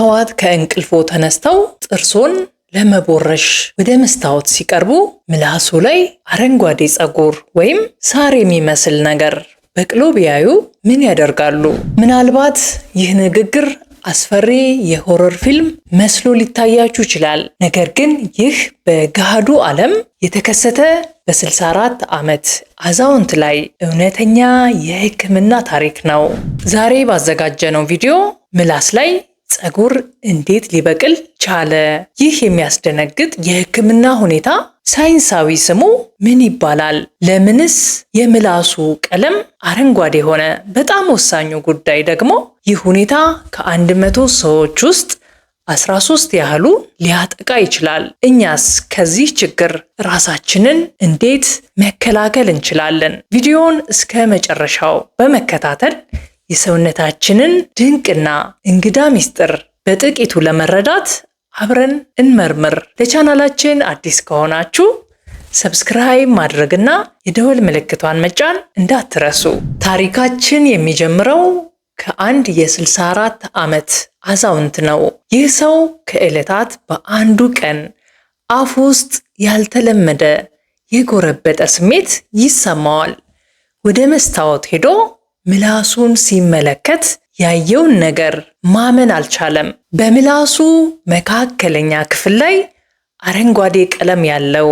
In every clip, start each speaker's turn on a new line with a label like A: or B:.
A: ጠዋት ከእንቅልፎ ተነስተው ጥርሶን ለመቦረሽ ወደ መስታወት ሲቀርቡ ምላሱ ላይ አረንጓዴ ፀጉር ወይም ሳር የሚመስል ነገር በቅሎ ቢያዩ ምን ያደርጋሉ? ምናልባት ይህ ንግግር አስፈሪ የሆረር ፊልም መስሎ ሊታያችሁ ይችላል። ነገር ግን ይህ በገሃዱ ዓለም የተከሰተ በ64 ዓመት አዛውንት ላይ እውነተኛ የሕክምና ታሪክ ነው። ዛሬ ባዘጋጀነው ቪዲዮ ምላስ ላይ ፀጉር እንዴት ሊበቅል ቻለ? ይህ የሚያስደነግጥ የሕክምና ሁኔታ ሳይንሳዊ ስሙ ምን ይባላል? ለምንስ የምላሱ ቀለም አረንጓዴ ሆነ? በጣም ወሳኙ ጉዳይ ደግሞ ይህ ሁኔታ ከ100 ሰዎች ውስጥ 13 ያህሉ ሊያጠቃ ይችላል። እኛስ ከዚህ ችግር ራሳችንን እንዴት መከላከል እንችላለን? ቪዲዮውን እስከ መጨረሻው በመከታተል የሰውነታችንን ድንቅና እንግዳ ምስጢር በጥቂቱ ለመረዳት አብረን እንመርምር። ለቻናላችን አዲስ ከሆናችሁ ሰብስክራይብ ማድረግና የደወል ምልክቷን መጫን እንዳትረሱ። ታሪካችን የሚጀምረው ከአንድ የ64 ዓመት አዛውንት ነው። ይህ ሰው ከዕለታት በአንዱ ቀን አፍ ውስጥ ያልተለመደ የጎረበጠ ስሜት ይሰማዋል። ወደ መስታወት ሄዶ ምላሱን ሲመለከት ያየውን ነገር ማመን አልቻለም። በምላሱ መካከለኛ ክፍል ላይ አረንጓዴ ቀለም ያለው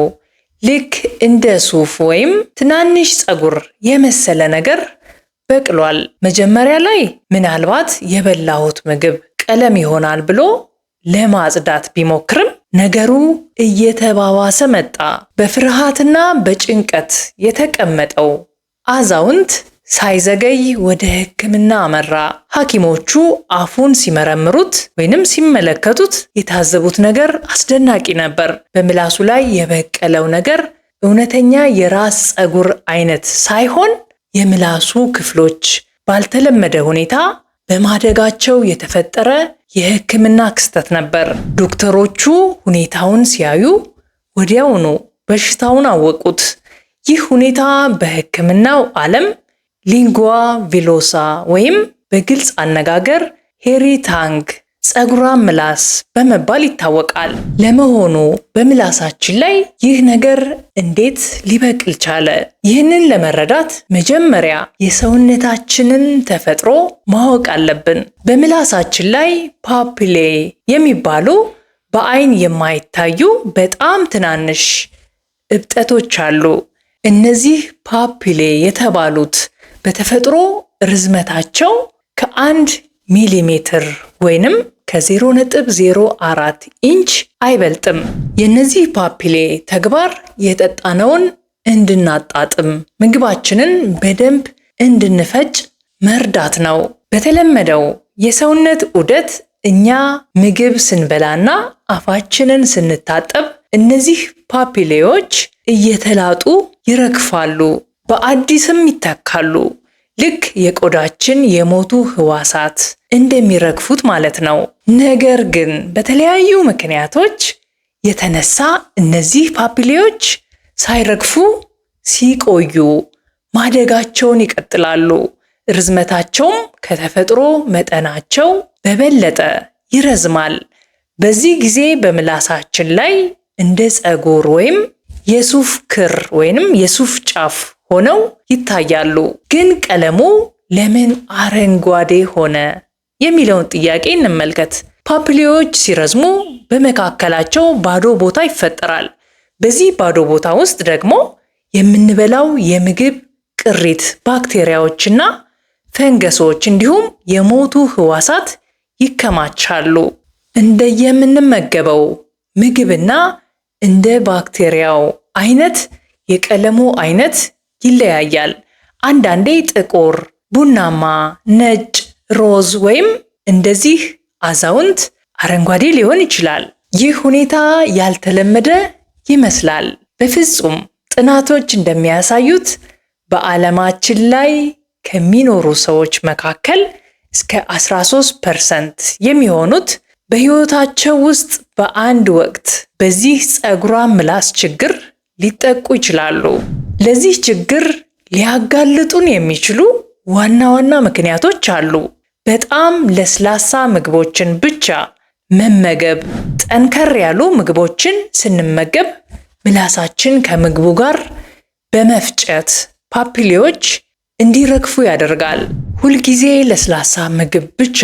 A: ልክ እንደ ሱፍ ወይም ትናንሽ ፀጉር የመሰለ ነገር በቅሏል። መጀመሪያ ላይ ምናልባት የበላሁት ምግብ ቀለም ይሆናል ብሎ ለማጽዳት ቢሞክርም ነገሩ እየተባባሰ መጣ። በፍርሃትና በጭንቀት የተቀመጠው አዛውንት ሳይዘገይ ወደ ሕክምና አመራ። ሐኪሞቹ አፉን ሲመረምሩት ወይንም ሲመለከቱት የታዘቡት ነገር አስደናቂ ነበር። በምላሱ ላይ የበቀለው ነገር እውነተኛ የራስ ፀጉር አይነት ሳይሆን የምላሱ ክፍሎች ባልተለመደ ሁኔታ በማደጋቸው የተፈጠረ የሕክምና ክስተት ነበር። ዶክተሮቹ ሁኔታውን ሲያዩ ወዲያውኑ በሽታውን አወቁት። ይህ ሁኔታ በሕክምናው ዓለም ሊንጓ ቪሎሳ ወይም በግልጽ አነጋገር ሄሪ ታንግ ፀጉራም ምላስ በመባል ይታወቃል። ለመሆኑ በምላሳችን ላይ ይህ ነገር እንዴት ሊበቅል ቻለ? ይህንን ለመረዳት መጀመሪያ የሰውነታችንን ተፈጥሮ ማወቅ አለብን። በምላሳችን ላይ ፓፒሌ የሚባሉ በአይን የማይታዩ በጣም ትናንሽ እብጠቶች አሉ። እነዚህ ፓፒሌ የተባሉት በተፈጥሮ ርዝመታቸው ከ1 ሚሊሜትር ወይንም ከ0.04 ኢንች አይበልጥም። የእነዚህ ፓፒሌ ተግባር የጠጣነውን እንድናጣጥም፣ ምግባችንን በደንብ እንድንፈጭ መርዳት ነው። በተለመደው የሰውነት ዑደት እኛ ምግብ ስንበላና አፋችንን ስንታጠብ እነዚህ ፓፒሌዎች እየተላጡ ይረግፋሉ፣ በአዲስም ይተካሉ። ልክ የቆዳችን የሞቱ ህዋሳት እንደሚረግፉት ማለት ነው። ነገር ግን በተለያዩ ምክንያቶች የተነሳ እነዚህ ፓፒሌዎች ሳይረግፉ ሲቆዩ ማደጋቸውን ይቀጥላሉ። ርዝመታቸውም ከተፈጥሮ መጠናቸው በበለጠ ይረዝማል። በዚህ ጊዜ በምላሳችን ላይ እንደ ፀጉር ወይም የሱፍ ክር ወይንም የሱፍ ጫፍ ሆነው ይታያሉ። ግን ቀለሙ ለምን አረንጓዴ ሆነ የሚለውን ጥያቄ እንመልከት። ፓፒሌዎች ሲረዝሙ በመካከላቸው ባዶ ቦታ ይፈጠራል። በዚህ ባዶ ቦታ ውስጥ ደግሞ የምንበላው የምግብ ቅሪት፣ ባክቴሪያዎችና ፈንገሶች እንዲሁም የሞቱ ህዋሳት ይከማቻሉ። እንደየምንመገበው ምግብና እንደ ባክቴሪያው አይነት የቀለሙ አይነት ይለያያል። አንዳንዴ ጥቁር፣ ቡናማ፣ ነጭ፣ ሮዝ ወይም እንደዚህ አዛውንት አረንጓዴ ሊሆን ይችላል። ይህ ሁኔታ ያልተለመደ ይመስላል። በፍጹም ጥናቶች እንደሚያሳዩት በዓለማችን ላይ ከሚኖሩ ሰዎች መካከል እስከ 13% የሚሆኑት በሕይወታቸው ውስጥ በአንድ ወቅት በዚህ ፀጉራም ምላስ ችግር ሊጠቁ ይችላሉ። ለዚህ ችግር ሊያጋልጡን የሚችሉ ዋና ዋና ምክንያቶች አሉ። በጣም ለስላሳ ምግቦችን ብቻ መመገብ። ጠንከር ያሉ ምግቦችን ስንመገብ ምላሳችን ከምግቡ ጋር በመፍጨት ፓፒሌዎች እንዲረግፉ ያደርጋል። ሁልጊዜ ለስላሳ ምግብ ብቻ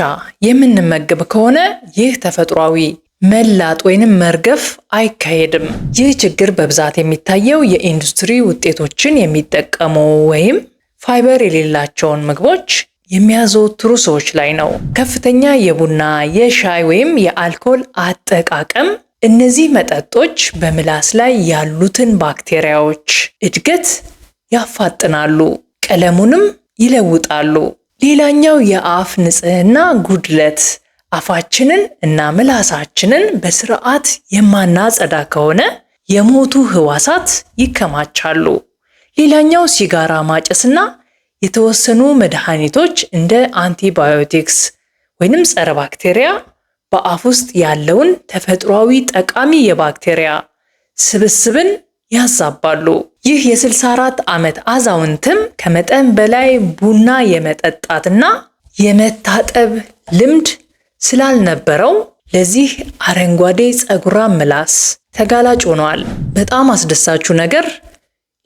A: የምንመገብ ከሆነ ይህ ተፈጥሯዊ መላጥ ወይንም መርገፍ አይካሄድም። ይህ ችግር በብዛት የሚታየው የኢንዱስትሪ ውጤቶችን የሚጠቀሙ ወይም ፋይበር የሌላቸውን ምግቦች የሚያዘወትሩ ሰዎች ላይ ነው። ከፍተኛ የቡና፣ የሻይ ወይም የአልኮል አጠቃቀም እነዚህ መጠጦች በምላስ ላይ ያሉትን ባክቴሪያዎች እድገት ያፋጥናሉ፣ ቀለሙንም ይለውጣሉ። ሌላኛው የአፍ ንጽህና ጉድለት፣ አፋችንን እና ምላሳችንን በስርዓት የማናጸዳ ከሆነ የሞቱ ህዋሳት ይከማቻሉ። ሌላኛው ሲጋራ ማጨስና የተወሰኑ መድኃኒቶች እንደ አንቲባዮቲክስ ወይንም ጸረ ባክቴሪያ በአፍ ውስጥ ያለውን ተፈጥሯዊ ጠቃሚ የባክቴሪያ ስብስብን ያዛባሉ። ይህ የ64 ዓመት አዛውንትም ከመጠን በላይ ቡና የመጠጣትና የመታጠብ ልምድ ስላልነበረው ለዚህ አረንጓዴ ጸጉራም ምላስ ተጋላጭ ሆኗል። በጣም አስደሳቹ ነገር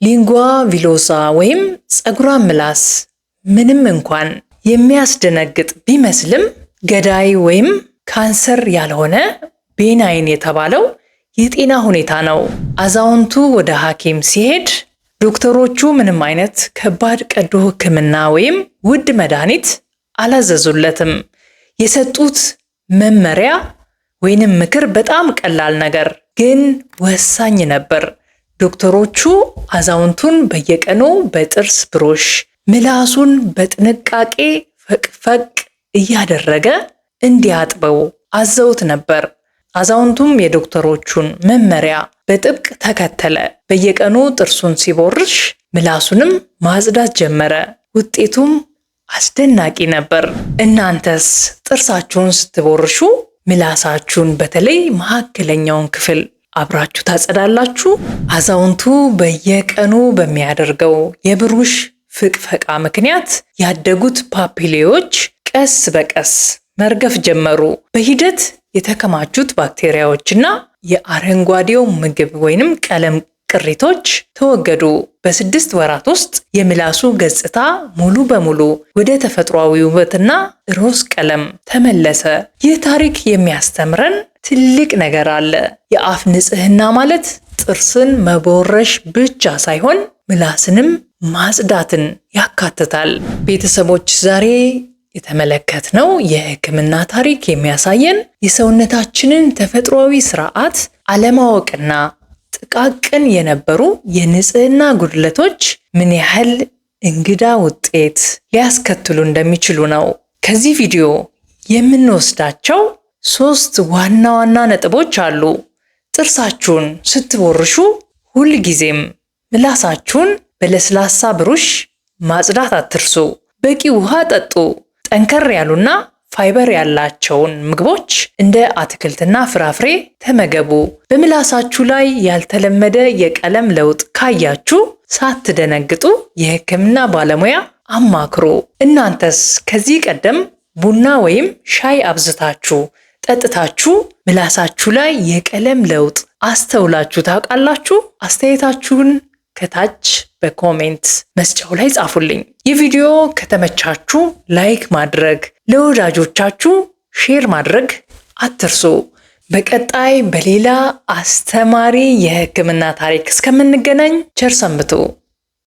A: ሊንጓ ቪሎሳ ወይም ጸጉራም ምላስ ምንም እንኳን የሚያስደነግጥ ቢመስልም ገዳይ ወይም ካንሰር ያልሆነ ቤናይን የተባለው የጤና ሁኔታ ነው። አዛውንቱ ወደ ሐኪም ሲሄድ ዶክተሮቹ ምንም አይነት ከባድ ቀዶ ሕክምና ወይም ውድ መድኃኒት አላዘዙለትም። የሰጡት መመሪያ ወይንም ምክር በጣም ቀላል ነገር ግን ወሳኝ ነበር። ዶክተሮቹ አዛውንቱን በየቀኑ በጥርስ ብሩሽ ምላሱን በጥንቃቄ ፈቅፈቅ እያደረገ እንዲያጥበው አዘውት ነበር። አዛውንቱም የዶክተሮቹን መመሪያ በጥብቅ ተከተለ። በየቀኑ ጥርሱን ሲቦርሽ ምላሱንም ማጽዳት ጀመረ። ውጤቱም አስደናቂ ነበር። እናንተስ ጥርሳችሁን ስትቦርሹ ምላሳችሁን በተለይ መካከለኛውን ክፍል አብራችሁ ታጸዳላችሁ? አዛውንቱ በየቀኑ በሚያደርገው የብሩሽ ፍቅፈቃ ምክንያት ያደጉት ፓፒሌዎች ቀስ በቀስ መርገፍ ጀመሩ። በሂደት የተከማቹት ባክቴሪያዎችና የአረንጓዴው ምግብ ወይንም ቀለም ቅሪቶች ተወገዱ። በ6 ወራት ውስጥ የምላሱ ገጽታ ሙሉ በሙሉ ወደ ተፈጥሯዊ ውበትና ሮዝ ቀለም ተመለሰ። ይህ ታሪክ የሚያስተምረን ትልቅ ነገር አለ። የአፍ ንጽህና ማለት ጥርስን መቦረሽ ብቻ ሳይሆን ምላስንም ማጽዳትን ያካትታል። ቤተሰቦች ዛሬ የተመለከትነው የሕክምና ታሪክ የሚያሳየን የሰውነታችንን ተፈጥሯዊ ስርዓት አለማወቅና ጥቃቅን የነበሩ የንጽህና ጉድለቶች ምን ያህል እንግዳ ውጤት ሊያስከትሉ እንደሚችሉ ነው። ከዚህ ቪዲዮ የምንወስዳቸው 3 ዋና ዋና ነጥቦች አሉ። ጥርሳችሁን ስትቦርሹ ሁልጊዜም ምላሳችሁን በለስላሳ ብሩሽ ማጽዳት አትርሱ። በቂ ውሃ ጠጡ። ጠንከር ያሉና ፋይበር ያላቸውን ምግቦች እንደ አትክልትና ፍራፍሬ ተመገቡ። በምላሳችሁ ላይ ያልተለመደ የቀለም ለውጥ ካያችሁ ሳትደነግጡ የሕክምና ባለሙያ አማክሩ። እናንተስ ከዚህ ቀደም ቡና ወይም ሻይ አብዝታችሁ ጠጥታችሁ ምላሳችሁ ላይ የቀለም ለውጥ አስተውላችሁ ታውቃላችሁ? አስተያየታችሁን ከታች በኮሜንት መስጫው ላይ ጻፉልኝ። ይህ ቪዲዮ ከተመቻችሁ ላይክ ማድረግ፣ ለወዳጆቻችሁ ሼር ማድረግ አትርሱ። በቀጣይ በሌላ አስተማሪ የሕክምና ታሪክ እስከምንገናኝ ቸር ሰንብቱ።